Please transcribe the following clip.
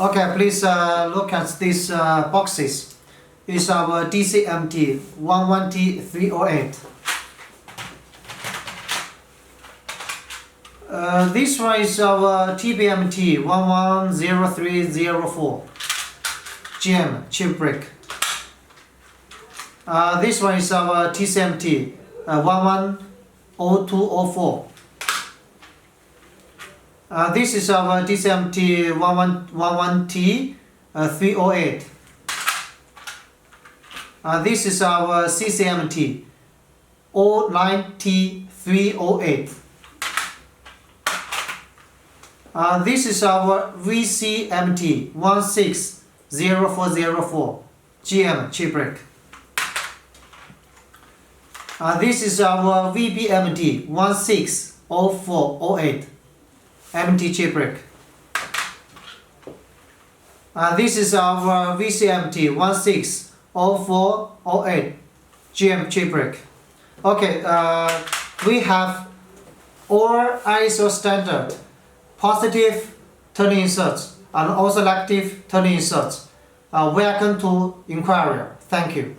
Okay, please look at these boxes. It's our DCMT 11T308. This one is our VBMT 110304 GM chip brick. This one is our CCMT 110204. This is our DCMT 11T308. This is our CCMT 09T308. This is our VCMT 160404 GM chip brick. This is our VBMT 160408 MT chip brick. This is our VCMT 160408 GM chip brick. Okay, we have all ISO standard positive turning inserts and also selective turning inserts. Welcome to inquiry. Thank you.